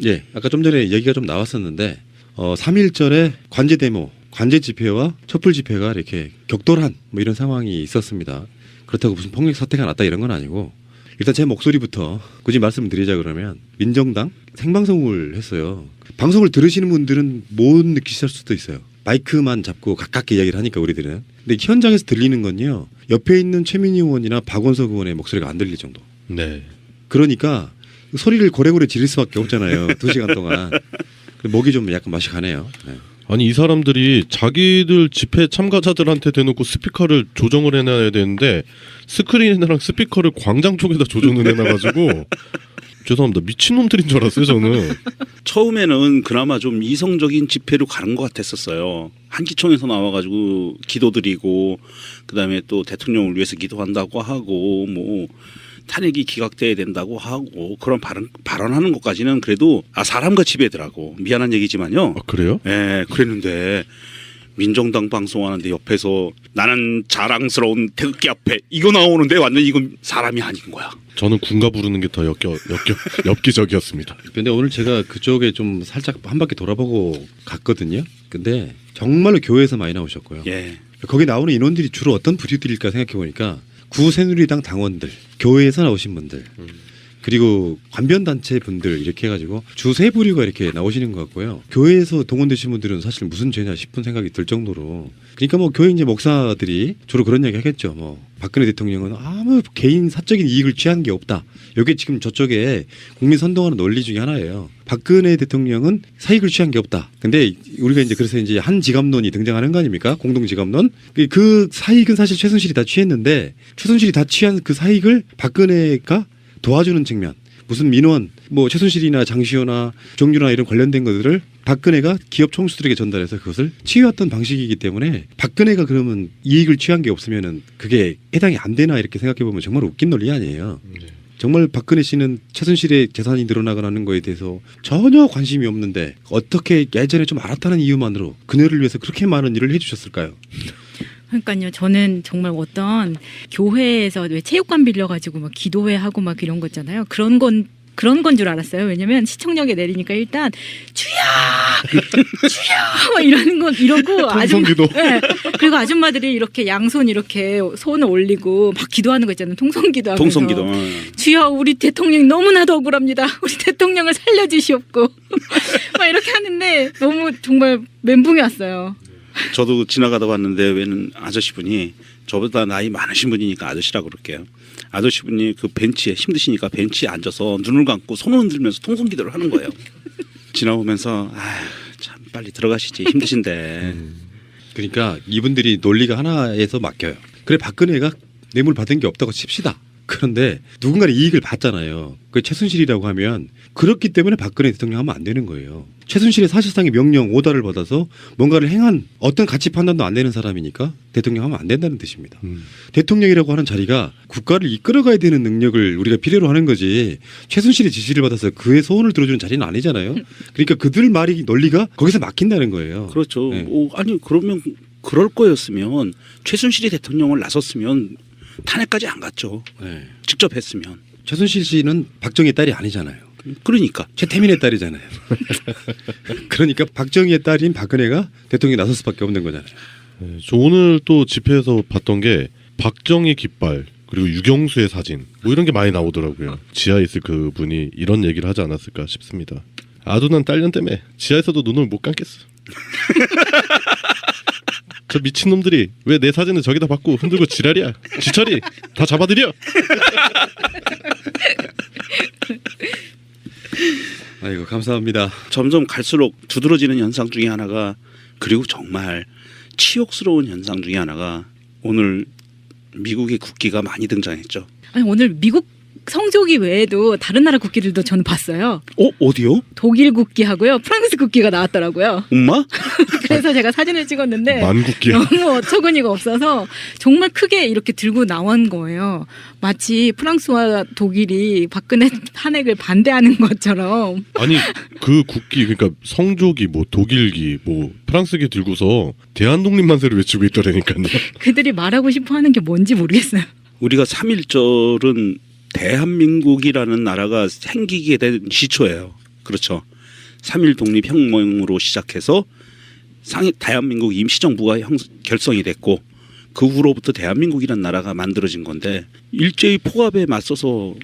예, 아까 좀 전에 얘기가 좀 나왔었는데 3.1절에 관제 데모, 관제 집회와 촛불 집회가 이렇게 격돌한 뭐 이런 상황이 있었습니다. 그렇다고 무슨 폭력 사태가 났다 이런 건 아니고 일단 제 목소리부터 굳이 말씀을 드리자 그러면 민정당 생방송을 했어요. 방송을 들으시는 분들은 못 느끼실 수도 있어요. 마이크만 잡고 가깝게 이야기를 하니까 우리들은. 근데 현장에서 들리는 건요. 옆에 있는 최민희 의원이나 박원석 의원의 목소리가 안 들릴 정도. 네. 그러니까 소리를 고래고래 지를 수밖에 없잖아요. 2시간 동안. 목이 좀 약간 맛이 가네요. 네. 아니 이 사람들이 자기들 집회 참가자들한테 대놓고 스피커를 조정을 해놔야 되는데 스크린이랑 스피커를 광장 쪽에다 조정을 해놔가지고 죄송합니다. 미친놈들인 줄 알았어요 저는. 처음에는 그나마 좀 이성적인 집회로 가는 것 같았었어요. 한기총에서 나와가지고 기도드리고 그다음에 또 대통령을 위해서 기도한다고 하고 뭐 탄핵이 기각돼야 된다고 하고 그런 발언하는 것까지는 그래도 사람같이 배더라고. 미안한 얘기지만요. 아, 그래요? 네, 그랬는데 민정당 방송하는데 옆에서 나는 자랑스러운 태극기 앞에 이거 나오는데 완전 이건 사람이 아닌 거야. 저는 군가 부르는 게 더 엽기적이었습니다. 근데 오늘 제가 그쪽에 좀 살짝 한 바퀴 돌아보고 갔거든요. 근데 정말로 교회에서 많이 나오셨고요. 예. 거기 나오는 인원들이 주로 어떤 부류들일까 생각해 보니까 구새누리당 당원들, 교회에서 나오신 분들, 그리고 관변단체 분들 이렇게 해가지고 주 세 부류가 이렇게 나오시는 것 같고요. 교회에서 동원되신 분들은 사실 무슨 죄냐 싶은 생각이 들 정도로. 그러니까 뭐 교회 이제 목사들이 주로 그런 이야기 하겠죠. 뭐 박근혜 대통령은 아무 개인 사적인 이익을 취한 게 없다. 이게 지금 저쪽에 국민 선동하는 논리 중에 하나예요. 박근혜 대통령은 사익을 취한 게 없다. 근데 우리가 이제 그래서 이제 한 지갑론이 등장하는 거 아닙니까? 공동 지갑론. 그 사익은 사실 최순실이 다 취했는데 최순실이 다 취한 그 사익을 박근혜가 도와주는 측면, 무슨 민원, 뭐 최순실이나 장시호나 정유나 이런 관련된 것들을 박근혜가 기업 총수들에게 전달해서 그것을 취해왔던 방식이기 때문에 박근혜가 그러면 이익을 취한 게 없으면은 그게 해당이 안 되나 이렇게 생각해 보면 정말 웃긴 논리 아니에요. 정말 박근혜 씨는 최순실의 재산이 늘어나거나 하는 거에 대해서 전혀 관심이 없는데 어떻게 예전에 좀 알았다는 이유만으로 그녀를 위해서 그렇게 많은 일을 해주셨을까요? 그러니까요. 저는 정말 어떤 교회에서 왜 체육관 빌려가지고 막 기도회 하고 막 이런 거 있잖아요. 그런 건 줄 알았어요. 왜냐면 시청역에 내리니까 일단 주야 막 이러고 통성기도. 네. 그리고 아줌마들이 이렇게 양손 이렇게 손을 올리고 막 기도하는 거 있잖아요. 통성기도 하면서. 통성기도. 주여 우리 대통령이 너무나도 억울합니다. 우리 대통령을 살려주시옵고 막 이렇게 하는데 너무 정말 멘붕이 왔어요. 저도 지나가다 봤는데 웬 아저씨분이 저보다 나이 많으신 분이니까 아저씨라고 그럴게요. 아저씨분이 그 벤치에 힘드시니까 벤치에 앉아서 눈을 감고 손을 흔들면서 통성기도를 하는 거예요. 지나오면서 참 빨리 들어가시지 힘드신데. 그러니까 이분들이 논리가 하나에서 맡겨요. 그래 박근혜가 뇌물 받은 게 없다고 칩시다. 그런데 누군가의 이익을 받잖아요. 그 최순실이라고 하면 그렇기 때문에 박근혜 대통령 하면 안 되는 거예요. 최순실의 사실상의 명령 오다를 받아서 뭔가를 행한 어떤 가치 판단도 안 되는 사람이니까 대통령 하면 안 된다는 뜻입니다. 대통령이라고 하는 자리가 국가를 이끌어가야 되는 능력을 우리가 필요로 하는 거지 최순실의 지시를 받아서 그의 소원을 들어주는 자리는 아니잖아요. 그러니까 그들 말이 논리가 거기서 막힌다는 거예요. 그렇죠. 네. 아니 그러면 그럴 거였으면 최순실이 대통령을 나섰으면 탄핵까지 안 갔죠. 네. 직접 했으면. 최순실 씨는 박정희의 딸이 아니잖아요. 그러니까. 최태민의 딸이잖아요. 그러니까 박정희의 딸인 박근혜가 대통령이 나설 수밖에 없는 거잖아요. 네, 저 오늘 또 집회에서 봤던 게 박정희 깃발 그리고 유경수의 사진 뭐 이런 게 많이 나오더라고요. 지하에 있을 그분이 이런 얘기를 하지 않았을까 싶습니다. 아둔한 딸년 때문에 지하에서도 눈을 못 감겠어. 저 미친놈들이 왜 내 사진을 저기다 받고 흔들고 지랄이야. 지철이 다 잡아들여. 아이고 감사합니다. 점점 갈수록 두드러지는 현상 중에 하나가 그리고 정말 치욕스러운 현상 중에 하나가 오늘 미국의 국기가 많이 등장했죠. 아니 오늘 미국 성조기 외에도 다른 나라 국기들도 저는 봤어요. 어디요? 독일 국기하고요. 프랑스 국기가 나왔더라고요. 엄마? 그래서 제가 사진을 찍었는데 만국기야. 너무 어처구니가 없어서 정말 크게 이렇게 들고 나온 거예요. 마치 프랑스와 독일이 박근혜 탄핵을 반대하는 것처럼. 아니 그 국기 그러니까 성조기 뭐 독일기 뭐 프랑스기 들고서 대한독립만세를 외치고 있더라니까요. 그들이 말하고 싶어하는 게 뭔지 모르겠어요. 우리가 3.1절은 대한민국이라는 나라가 생기게 된 시초예요. 그렇죠. 3.1 독립혁명으로 시작해서 대한민국 임시정부가 결성이 됐고 그 후로부터 대한민국이라는 나라가 만들어진 건데 일제히 포갑에 맞서서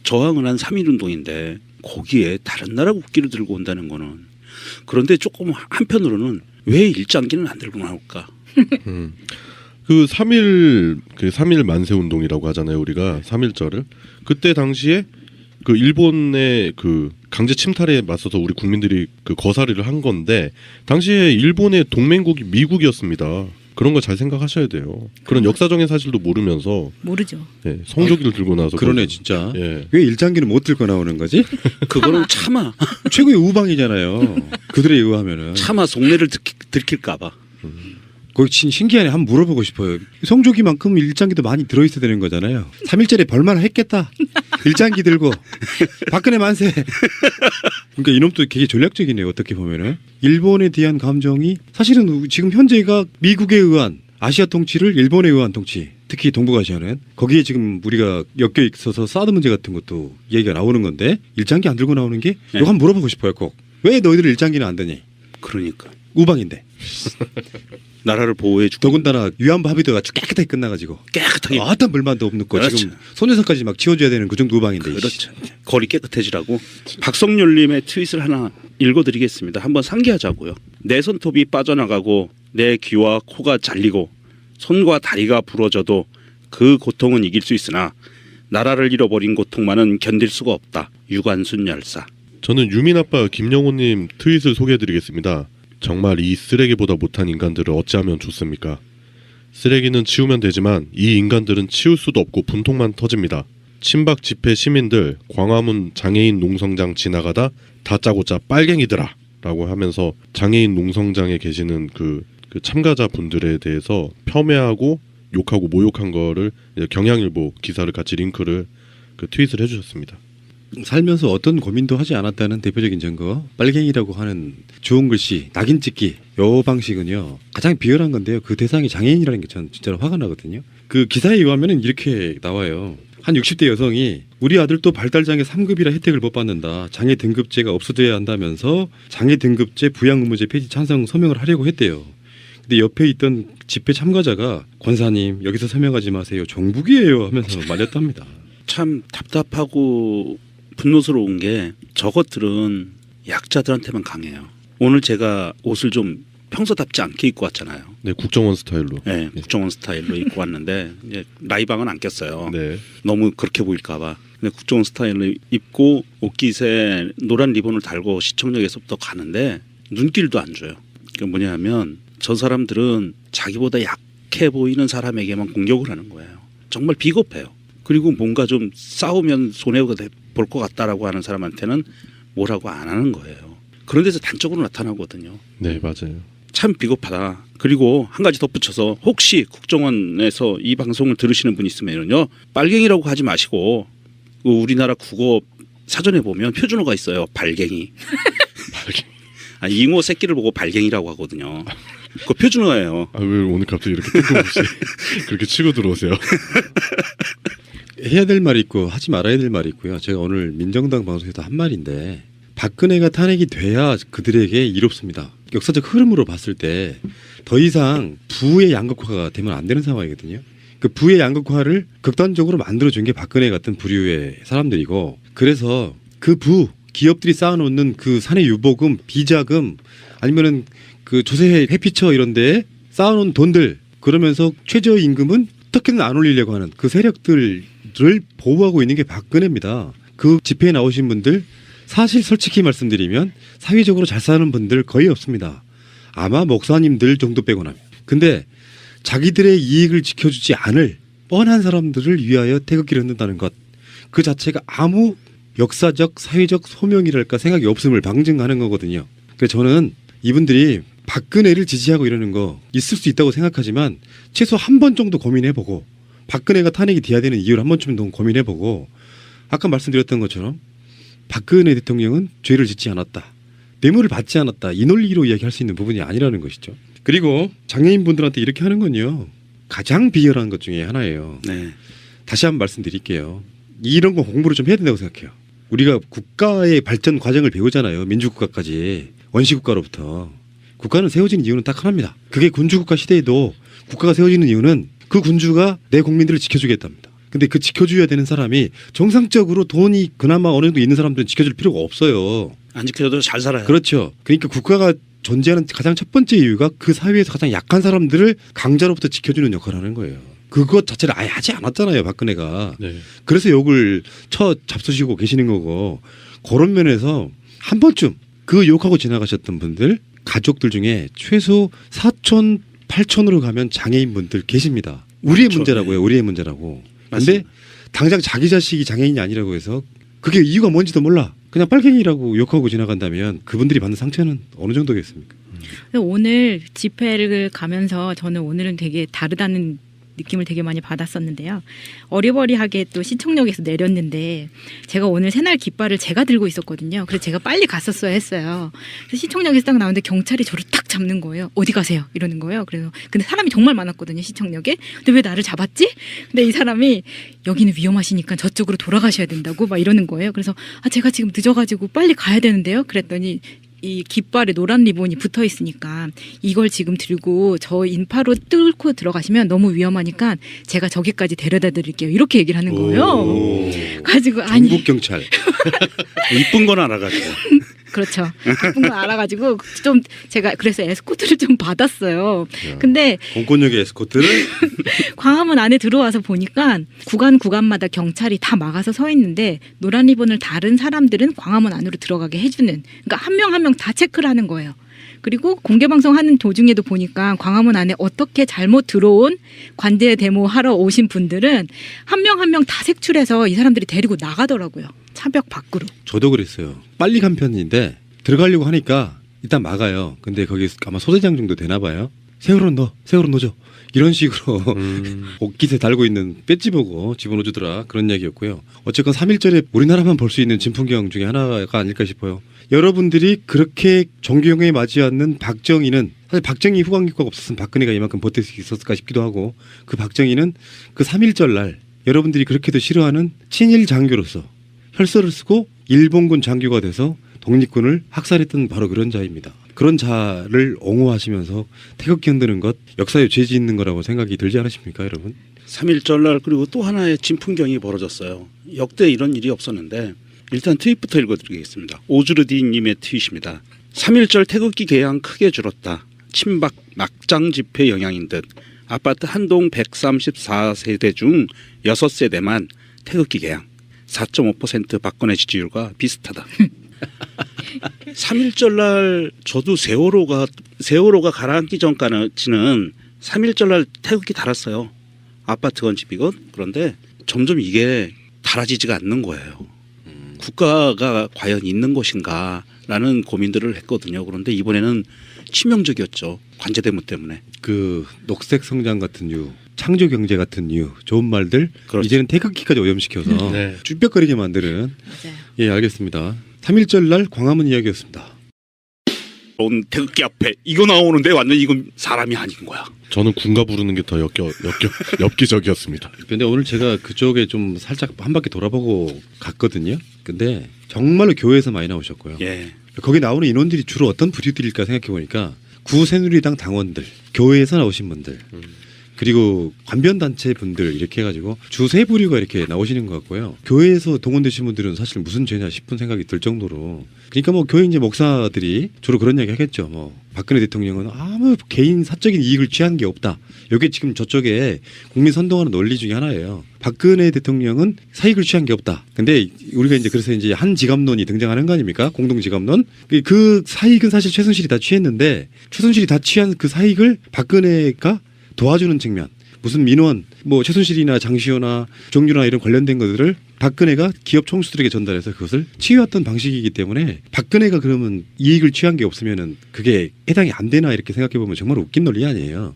저항을 한 3.1운동인데 거기에 다른 나라 국기를 들고 온다는 거는 그런데 조금 한편으로는 왜 일장기는 안 들고 나올까? 그 3.1 만세 운동이라고 하잖아요. 우리가 3.1절을 그때 당시에 그 일본의 그 강제 침탈에 맞서서 우리 국민들이 그 거사리를 한 건데 당시에 일본의 동맹국이 미국이었습니다. 그런 거 잘 생각하셔야 돼요. 그런 역사적인 사실도 모르면서 모르죠. 예, 성조기를 들고 나서 그러네 진짜. 예. 왜 일장기는 못 들고 나오는 거지? 그거는 차마 최고의 우방이잖아요. 그들에 의하면은. 차마 속내를 들킬까봐. 거기 신기하네. 한번 물어보고 싶어요. 성조기만큼 일장기도 많이 들어있어야 되는 거잖아요. 3.1절에 벌만 했겠다. 일장기 들고 박근혜 만세. 그러니까 이놈도 되게 전략적이네요. 어떻게 보면은 일본에 대한 감정이 사실은 지금 현재가 미국에 의한 아시아 통치를 일본에 의한 통치, 특히 동북아시아는 거기에 지금 우리가 엮여 있어서 사드 문제 같은 것도 얘기가 나오는 건데 일장기 안 들고 나오는 게 이거 한번 물어보고 싶어요. 꼭 왜 너희들 일장기는 안 드니? 그러니까 우방인데. 나라를 보호해주고 더군다나 위안부 합의도 아주 깨끗하게 끝나가지고 깨끗하게 어떤 불만도 없는 거 그렇죠. 지금 손해성까지 막 지워줘야 되는 그 정도 우방인데. 그렇죠. 거리 깨끗해지라고. 박성률님의 트윗을 하나 읽어드리겠습니다. 한번 상기하자고요. 내 손톱이 빠져나가고 내 귀와 코가 잘리고 손과 다리가 부러져도 그 고통은 이길 수 있으나 나라를 잃어버린 고통만은 견딜 수가 없다. 유관순 열사. 저는 유민 아빠 김영호님 트윗을 소개해드리겠습니다. 정말 이 쓰레기보다 못한 인간들을 어찌하면 좋습니까? 쓰레기는 치우면 되지만 이 인간들은 치울 수도 없고 분통만 터집니다. 친박 집회 시민들 광화문 장애인 농성장 지나가다 다짜고짜 빨갱이들아 라고 하면서 장애인 농성장에 계시는 그 참가자분들에 대해서 폄훼하고 욕하고 모욕한 거를 경향일보 기사를 같이 링크를 그 트윗을 해주셨습니다. 살면서 어떤 고민도 하지 않았다는 대표적인 증거, 빨갱이라고 하는 좋은 글씨, 낙인 찍기 요 방식은요 가장 비열한 건데요. 그 대상이 장애인이라는 게 저는 진짜로 화가 나거든요. 그 기사에 의하면은 이렇게 나와요. 한 60대 여성이 우리 아들도 발달장애 3급이라 혜택을 못 받는다. 장애 등급제가 없어져야 한다면서 장애 등급제 부양 의무제 폐지 찬성 서명을 하려고 했대요. 근데 옆에 있던 집회 참가자가 권사님 여기서 서명하지 마세요. 종북이에요 하면서 말렸답니다. 참 답답하고 분노스러운 게 저것들은 약자들한테만 강해요. 오늘 제가 옷을 좀 평소답지 않게 입고 왔잖아요. 네, 국정원 스타일로. 네, 국정원 스타일로 입고 왔는데 이제 라이방은 안 꼈어요. 네. 너무 그렇게 보일까봐. 근데 국정원 스타일로 입고 옷깃에 노란 리본을 달고 시청역에서부터 가는데 눈길도 안 줘요. 그게 뭐냐면 저 사람들은 자기보다 약해 보이는 사람에게만 공격을 하는 거예요. 정말 비겁해요. 그리고 뭔가 좀 싸우면 손해가 볼 것 같다라고 하는 사람한테는 뭐라고 안 하는 거예요. 그런 데서 단적으로 나타나거든요. 네, 맞아요. 참 비겁하다. 그리고 한 가지 덧붙여서 혹시 국정원에서 이 방송을 들으시는 분 있으면요, 빨갱이라고 하지 마시고 그 우리나라 국어 사전에 보면 표준어가 있어요. 발갱이. 아, 잉어 새끼를 보고 발갱이라고 하거든요. 그거 표준어예요. 아, 왜 오늘 갑자기 이렇게 뜬금없이 그렇게 치고 들어오세요? 해야 될 말이 있고 하지 말아야 될 말이 있고요. 제가 오늘 민정당 방송에서 한 말인데 박근혜가 탄핵이 돼야 그들에게 이롭습니다. 역사적 흐름으로 봤을 때 더 이상 부의 양극화가 되면 안 되는 상황이거든요. 그 부의 양극화를 극단적으로 만들어준 게 박근혜 같은 부류의 사람들이고, 그래서 그 부 기업들이 쌓아놓는 그 사내 유보금, 비자금, 아니면은 그 조세 회피처 이런 데에 쌓아놓은 돈들, 그러면서 최저임금은 어떻게든 안 올리려고 하는 그 세력들을 보호하고 있는 게 박근혜입니다. 그 집회에 나오신 분들 사실 솔직히 말씀드리면 사회적으로 잘 사는 분들 거의 없습니다. 아마 목사님들 정도 빼고 나면. 근데 자기들의 이익을 지켜주지 않을 뻔한 사람들을 위하여 태극기를 흔든다는 것, 그 자체가 아무 역사적 사회적 소명이랄까 생각이 없음을 방증하는 거거든요. 그래서 저는 이분들이 박근혜를 지지하고 이러는 거 있을 수 있다고 생각하지만 최소 한 번 정도 고민해보고, 박근혜가 탄핵이 돼야 되는 이유를 한 번쯤 더 고민해보고, 아까 말씀드렸던 것처럼 박근혜 대통령은 죄를 짓지 않았다, 뇌물을 받지 않았다, 이 논리로 이야기할 수 있는 부분이 아니라는 것이죠. 그리고 장애인분들한테 이렇게 하는 건요 가장 비열한 것 중에 하나예요. 네. 다시 한번 말씀드릴게요. 이런 거 공부를 좀 해야 된다고 생각해요. 우리가 국가의 발전 과정을 배우잖아요. 민주국가까지 원시국가로부터. 국가는 세워진 이유는 딱 하나입니다. 그게 군주국가 시대에도 국가가 세워지는 이유는 그 군주가 내 국민들을 지켜주겠답니다. 근데 그 지켜줘야 되는 사람이 정상적으로 돈이 그나마 어느 정도 있는 사람들은 지켜줄 필요가 없어요. 안 지켜도 잘 살아요. 그렇죠. 그러니까 국가가 존재하는 가장 첫 번째 이유가 그 사회에서 가장 약한 사람들을 강자로부터 지켜주는 역할을 하는 거예요. 그것 자체를 아예 하지 않았잖아요, 박근혜가. 네. 그래서 욕을 잡수시고 계시는 거고, 그런 면에서 한 번쯤 그 욕하고 지나가셨던 분들 가족들 중에 최소 4천, 8천으로 가면 장애인 분들 계십니다. 우리의 그렇죠. 문제라고요. 네. 우리의 문제라고. 근데 맞습니다. 당장 자기 자식이 장애인이 아니라고 해서 그게 이유가 뭔지도 몰라. 그냥 빨갱이라고 욕하고 지나간다면 그분들이 받는 상처는 어느 정도겠습니까? 그래서 오늘 집회를 가면서 저는 오늘은 되게 다르다는 느낌을 되게 많이 받았었는데요. 어리버리하게 또 시청역에서 내렸는데 제가 오늘 새날 깃발을 제가 들고 있었거든요. 그래서 제가 빨리 갔었어야 했어요. 그래서 시청역에서 딱 나오는데 경찰이 저를 딱 잡는 거예요. 어디 가세요? 이러는 거예요. 그래서 근데 사람이 정말 많았거든요. 시청역에. 근데 왜 나를 잡았지? 근데 이 사람이 여기는 위험하시니까 저쪽으로 돌아가셔야 된다고 막 이러는 거예요. 그래서 제가 지금 늦어가지고 빨리 가야 되는데요. 그랬더니 이 깃발에 노란 리본이 붙어 있으니까 이걸 지금 들고 저 인파로 뚫고 들어가시면 너무 위험하니까 제가 저기까지 데려다 드릴게요. 이렇게 얘기를 하는 거예요. 가지고 아니 전국 경찰. 이쁜 건 알아가지고. 그렇죠. 예쁜 걸 알아가지고 좀 제가 그래서 에스코트를 좀 받았어요. 근데 공권력의 에스코트를 광화문 안에 들어와서 보니까 구간마다 경찰이 다 막아서 서 있는데 노란 리본을 다른 사람들은 광화문 안으로 들어가게 해주는 그러니까 한 명 한 명 다 체크를 하는 거예요. 그리고 공개방송 하는 도중에도 보니까 광화문 안에 어떻게 잘못 들어온 관대 데모 하러 오신 분들은 한 명 한 명 다 색출해서 이 사람들이 데리고 나가더라고요. 차벽 밖으로. 저도 그랬어요. 빨리 간 편인데 들어가려고 하니까 일단 막아요. 근데 거기 아마 소대장 정도 되나 봐요. 세월호 넣어줘. 이런 식으로 옷깃에 달고 있는 배지 보고 집어넣어주더라. 그런 이야기였고요. 어쨌건 3.1절에 우리나라만 볼 수 있는 진풍경 중에 하나가 아닐까 싶어요. 여러분들이 그렇게 정규영에 맞이하는 박정희는 사실 박정희 후광기과가 없었으면 박근혜가 이만큼 버틸 수 있었을까 싶기도 하고 그 박정희는 그 3.1절 날 여러분들이 그렇게도 싫어하는 친일 장교로서 혈서를 쓰고 일본군 장교가 돼서 독립군을 학살했던 바로 그런 자입니다. 그런 자를 옹호하시면서 태극기 흔드는 것 역사에 죄지 있는 거라고 생각이 들지 않으십니까, 여러분? 3.1절 날 그리고 또 하나의 진풍경이 벌어졌어요. 역대 이런 일이 없었는데 일단 트윗부터 읽어드리겠습니다. 오즈르디님의 트윗입니다. 3.1절 태극기 개양 크게 줄었다. 친박 막장 집회 영향인 듯. 아파트 한 동 134세대 중 6세대만 태극기 개양. 4.5% 박근혜 지지율과 비슷하다. 3.1절 날 저도 세월호가 가라앉기 전까지는 3.1절 날 태극기 달았어요. 아파트건 집이건. 그런데 점점 이게 달아지지가 않는 거예요. 국가가 과연 있는 것인가라는 고민들을 했거든요. 그런데 이번에는 치명적이었죠. 관제대문 때문에. 그 녹색 성장 같은 이유, 창조 경제 같은 이유, 좋은 말들 그렇죠. 이제는 태극기까지 오염시켜서 네. 쭈뼛거리게 만드는 맞아요. 예, 알겠습니다. 3.1절 날 광화문 이야기였습니다. 온 태극기 앞에 이거 나오는데 완전 이건 사람이 아닌 거야. 저는 군가 부르는 게 더 엽기적이었습니다. 근데 오늘 제가 그쪽에 좀 살짝 한 바퀴 돌아보고 갔거든요. 근데 정말로 교회에서 많이 나오셨고요. 예. 거기 나오는 인원들이 주로 어떤 부류들일까 생각해 보니까 구새누리당 당원들, 교회에서 나오신 분들, 그리고 관변단체 분들 이렇게 해가지고 주세 부류가 이렇게 나오시는 것 같고요. 교회에서 동원되신 분들은 사실 무슨 죄냐 싶은 생각이 들 정도로. 그러니까 뭐 교회 이제 목사들이 주로 그런 이야기 하겠죠. 뭐 박근혜 대통령은 아무 개인 사적인 이익을 취한 게 없다. 이게 지금 저쪽에 국민 선동하는 논리 중에 하나예요. 박근혜 대통령은 사익을 취한 게 없다. 근데 우리가 이제 그래서 이제 한 지갑론이 등장하는 거 아닙니까? 공동 지갑론. 그 사익은 사실 최순실이 다 취했는데 최순실이 다 취한 그 사익을 박근혜가 도와주는 측면, 무슨 민원, 뭐 최순실이나 장시호나 정유나 이런 관련된 것들을 박근혜가 기업 총수들에게 전달해서 그것을 취해왔던 방식이기 때문에 박근혜가 그러면 이익을 취한 게 없으면은 그게 해당이 안 되나 이렇게 생각해 보면 정말 웃긴 논리 아니에요.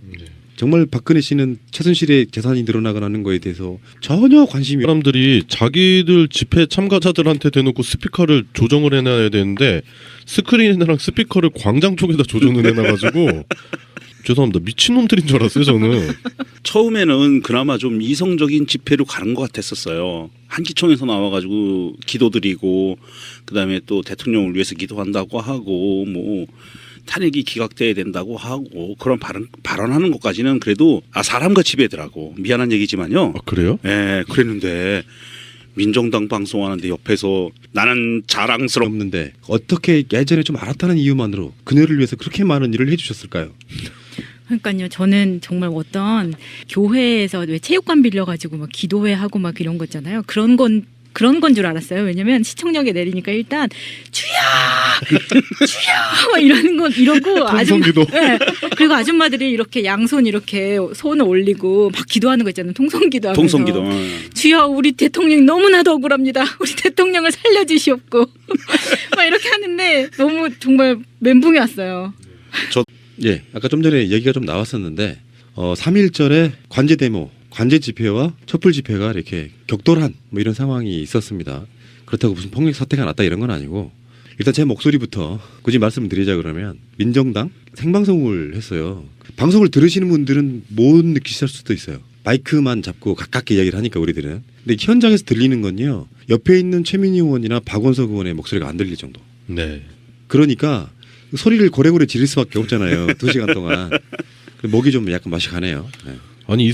정말 박근혜 씨는 최순실의 재산이 늘어나가는 거에 대해서 전혀 관심이 사람들이 자기들 집회 참가자들한테 대놓고 스피커를 조정을 해놔야 되는데 스크린이랑 스피커를 광장 쪽에다 조정을 해놔가지고 죄송합니다. 미친놈들인 줄 알았어요, 저는. 처음에는 그나마 좀 이성적인 집회로 가는 것 같았었어요. 한기총에서 나와가지고 기도드리고 그다음에 또 대통령을 위해서 기도한다고 하고 뭐 탄핵이 기각돼야 된다고 하고 그런 발언하는 것까지는 그래도 사람과 지배더라고. 미안한 얘기지만요. 아, 그래요? 예, 그랬는데 민정당 방송하는데 옆에서 나는 자랑스럽. 없는데 어떻게 예전에 좀 알았다는 이유만으로 그녀를 위해서 그렇게 많은 일을 해주셨을까요? 그러니까요. 저는 정말 어떤 교회에서 왜 체육관 빌려가지고 막 기도회 하고 막 이런 거 있잖아요. 그런 건 줄 알았어요. 왜냐면 시청역에 내리니까 일단 주야 막 이러고 통성기도. 네. 그리고 아줌마들이 이렇게 양손 이렇게 손을 올리고 막 기도하는 거 있잖아요. 통성기도 하면서. 통성기도. 주여 우리 대통령이 너무나도 억울합니다. 우리 대통령을 살려주시옵고 막 이렇게 하는데 너무 정말 멘붕이 왔어요. 예, 아까 좀 전에 얘기가 좀 나왔었는데 3.1절에 관제 데모, 관제 집회와 촛불 집회가 이렇게 격돌한 뭐 이런 상황이 있었습니다. 그렇다고 무슨 폭력 사태가 났다 이런 건 아니고 일단 제 목소리부터 굳이 말씀드리자 그러면 민정당 생방송을 했어요. 방송을 들으시는 분들은 못 느끼실 수도 있어요. 마이크만 잡고 가깝게 이야기를 하니까 우리들은. 근데 현장에서 들리는 건요. 옆에 있는 최민희 의원이나 박원석 의원의 목소리가 안 들릴 정도. 네. 그러니까 소리를 고래고래 지를 수밖에 없잖아요. 2시간 동안. 목이 좀 약간 맛이 가네요. 네. 아니 이